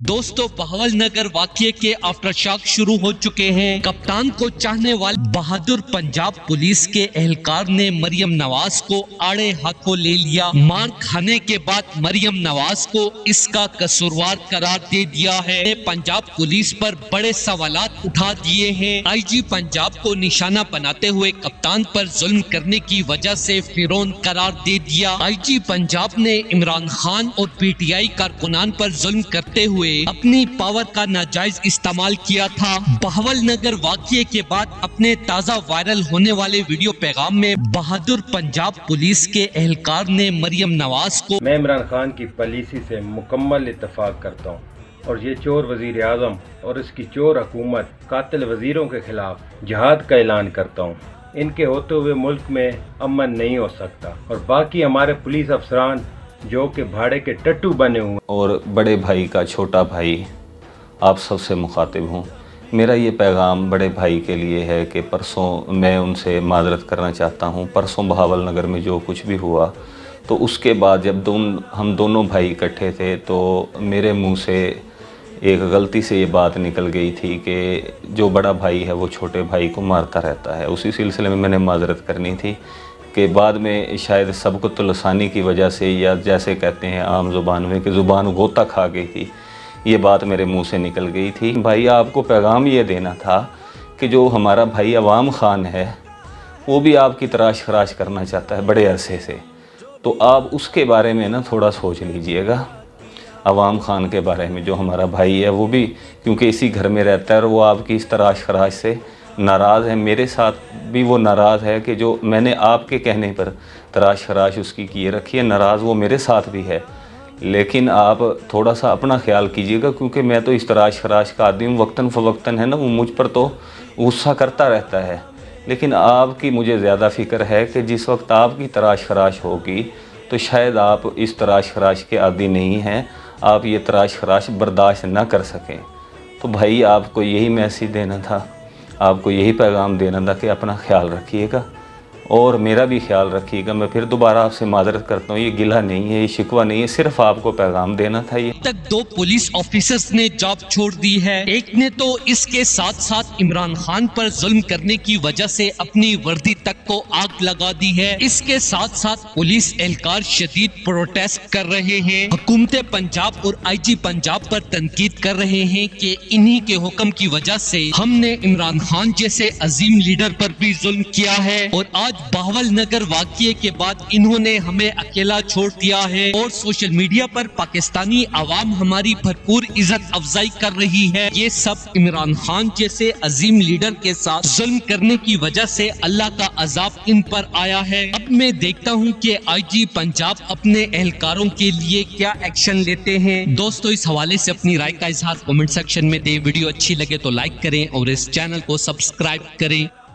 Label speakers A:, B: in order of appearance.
A: दोस्तों बहावल नगर वाकये के after shock शुरू हो चुके हैं। कप्तान को चाहने वाले बहादुर पंजाब पुलिस के एहलकार ने मरियम नवाज को आड़े हाथों ले लिया। मार खाने के बाद मरियम नवाज को इसका कसूरवार करार दे दिया है। पंजाब पुलिस पर बड़े सवालात उठा दिए हैं। आईजी पंजाब को निशाना बनाते हुए कप्तान पर जुल्म करने की वजह से फिरौन करार दे दिया। आईजी पंजाब ने इमरान खान और पीटीआई कारकुनान पर जुल्म करते हुए अपनी पावर का नाजायज इस्तेमाल किया था। बहावल नगर वाकये के बाद अपने ताज़ा वायरल होने वाले वीडियो पैगाम में बहादुर पंजाब पुलिस के एहलकार ने मरियम नवाज को
B: मैं इमरान खान की पॉलिसी से मुकम्मल इत्तेफाक करता हूँ और ये चोर वजीर आज़म और इसकी चोर हुकूमत कातिल वजीरों के खिलाफ जिहाद का ऐलान करता हूँ। इनके होते हुए मुल्क में अमन नहीं हो सकता और बाकी हमारे पुलिस अफसरान जो कि भाड़े के टट्टू बने हुए
C: और बड़े भाई का छोटा भाई आप सबसे मुखातिब हूँ। मेरा ये पैगाम बड़े भाई के लिए है कि परसों मैं उनसे माजरत करना चाहता हूँ। परसों बहावल नगर में जो कुछ भी हुआ तो उसके बाद जब हम दोनों भाई इकट्ठे थे तो मेरे मुंह से एक गलती से ये बात निकल गई थी कि जो बड़ा भाई है वो छोटे भाई को मारता रहता है। उसी सिलसिले में मैंने माजरत करनी थी कि बाद में शायद सबकत लसानी की वजह से या जैसे कहते हैं आम ज़ुबान में कि ज़ुबान गोता खा गई थी, ये बात मेरे मुंह से निकल गई थी। भाई आपको पैगाम ये देना था कि जो हमारा भाई अवाम खान है वो भी आपकी तराश खराश करना चाहता है बड़े अरसे से, तो आप उसके बारे में ना थोड़ा सोच लीजिएगा। अवाम खान के बारे में जो हमारा भाई है वो भी क्योंकि इसी घर में रहता है और वो आपकी इस तराश खराश से नाराज़ है। मेरे साथ भी वो नाराज़ है कि जो मैंने आपके कहने पर तराश खराश उसकी किए रखी है, नाराज़ वो मेरे साथ भी है। लेकिन आप थोड़ा सा अपना ख्याल कीजिएगा क्योंकि मैं तो इस तराश खराश का आदमी हूँ। वक्तन फ़वक्तन है ना वो मुझ पर तो गुस्सा करता रहता है, लेकिन आपकी मुझे ज़्यादा फ़िक्र है कि जिस वक्त आपकी तराश खराश होगी तो शायद आप इस तराश खराश के आदी नहीं हैं, आप ये तराश खराश बर्दाश्त ना कर सकें। तो भाई आपको यही मैसेज देना था, आपको यही पैगाम देना था कि अपना ख्याल रखिएगा और मेरा भी ख्याल रखिएगा। मैं फिर दोबारा आपसे माजरत करता हूँ, ये गिला नहीं है, ये शिकवा नहीं है, सिर्फ आपको पैगाम देना था। ये
A: तक 2 पुलिस ऑफिसर्स ने जॉब छोड़ दी है। एक ने तो इसके साथ साथ इमरान खान पर जुल्म करने की वजह से अपनी वर्दी तक को आग लगा दी है। इसके साथ साथ पुलिस एहलकार शदीद प्रोटेस्ट कर रहे हैं। हुकूमत पंजाब और आईजी पंजाब पर तनकीद कर रहे हैं कि इन्हीं के हुक्म की वजह से हमने इमरान खान जैसे अजीम लीडर पर भी जुल्म किया है और आज बहावल नगर वाकये के बाद इन्होंने हमें अकेला छोड़ दिया है और सोशल मीडिया पर पाकिस्तानी आवाम हमारी भरपूर इज्जत अफजाई कर रही है। ये सब इमरान खान जैसे अजीम लीडर के साथ जुल्म करने की वजह से अल्लाह का अजाब इन पर आया है। अब मैं देखता हूँ कि आईजी पंजाब अपने एहलकारों के लिए क्या एक्शन लेते हैं। दोस्तों इस हवाले से अपनी राय का इजहार कमेंट सेक्शन में दें। वीडियो अच्छी लगे तो लाइक करें और इस चैनल को सब्सक्राइब करें।